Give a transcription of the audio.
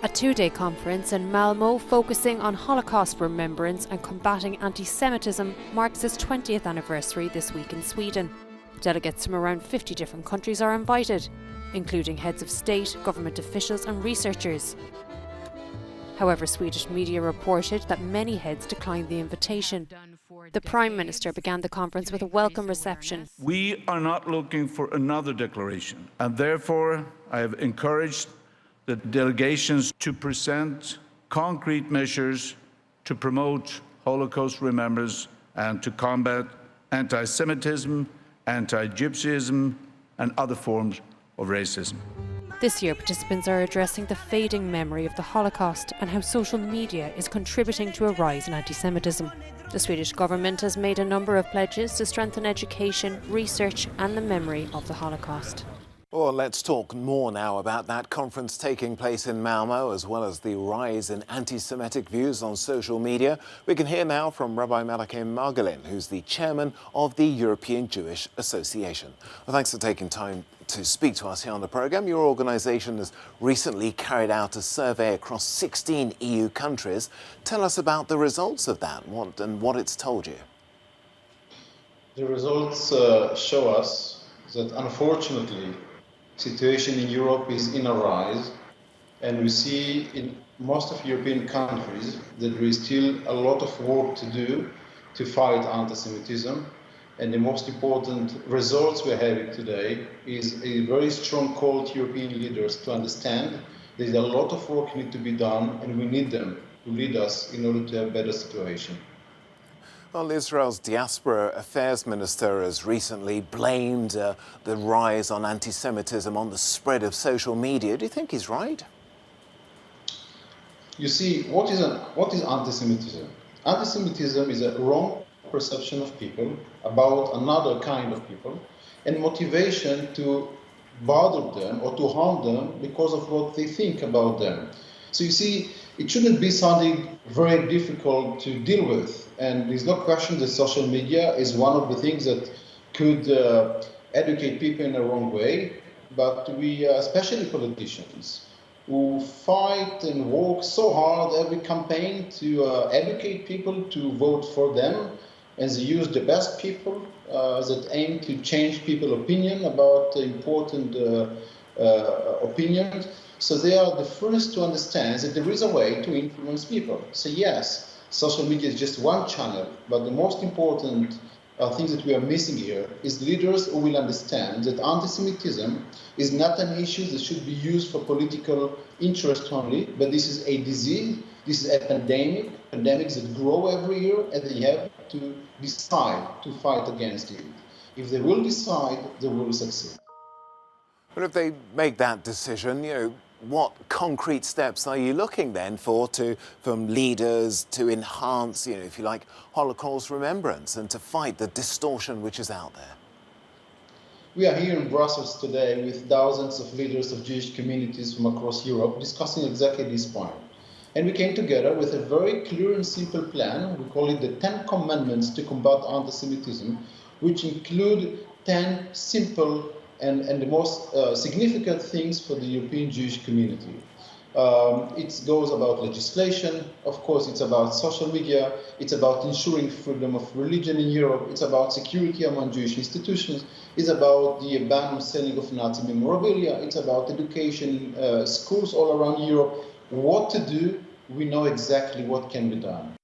A two-day conference in Malmö focusing on Holocaust remembrance and combating anti-Semitism marks its 20th anniversary this week in Sweden. Delegates from around 50 different countries are invited, including heads of state, government officials and researchers. However, Swedish media reported that many heads declined the invitation. The Prime Minister began the conference with a welcome reception. We are not looking for another declaration, and therefore I have encouraged the delegations to present concrete measures to promote Holocaust remembrance and to combat anti-Semitism, anti-Gypsyism and other forms of racism. This year, participants are addressing the fading memory of the Holocaust and how social media is contributing to a rise in anti-Semitism. The Swedish government has made a number of pledges to strengthen education, research and the memory of the Holocaust. Well, let's talk more now about that conference taking place in Malmö, as well as the rise in anti-Semitic views on social media. We can hear now from Rabbi Malakim Margolin, who's the chairman of the European Jewish Association. Well, thanks for taking time to speak to us here on the programme. Your organisation has recently carried out a survey across 16 EU countries. Tell us about the results of that and what it's told you. The results show us that, unfortunately, situation in Europe is in a rise, and we see in most of European countries that there is still a lot of work to do to fight anti-Semitism. And the most important results we're having today is a very strong call to European leaders to understand there's a lot of work need to be done, and we need them to lead us in order to have a better situation. Well, Israel's Diaspora Affairs Minister has recently blamed the rise on anti-Semitism on the spread of social media. Do you think he's right? You see, what is anti-Semitism? Anti-Semitism is a wrong perception of people about another kind of people and motivation to bother them or to harm them because of what they think about them. So you see, it shouldn't be something very difficult to deal with. And there's no question that social media is one of the things that could educate people in the wrong way. But we, especially politicians, who fight and work so hard every campaign to educate people to vote for them, and they use the best people that aim to change people's opinion about important opinions. So they are the first to understand that there is a way to influence people. So yes, social media is just one channel, but the most important thing that we are missing here is leaders who will understand that anti-Semitism is not an issue that should be used for political interest only, but this is a disease, this is a pandemics that grow every year, and they have to decide to fight against it. If they will decide, they will succeed. But if they make that decision, what concrete steps are you looking then for from leaders to enhance, if you like, Holocaust remembrance and to fight the distortion which is out there? We are here in Brussels today with thousands of leaders of Jewish communities from across Europe discussing exactly this point. And we came together with a very clear and simple plan. We call it the 10 Commandments to combat anti-Semitism, which include 10 simple and the most significant things for the European Jewish community. It goes about legislation, of course, it's about social media, it's about ensuring freedom of religion in Europe, it's about security among Jewish institutions, it's about the ban on selling of Nazi memorabilia, it's about education in schools all around Europe. What to do, we know exactly what can be done.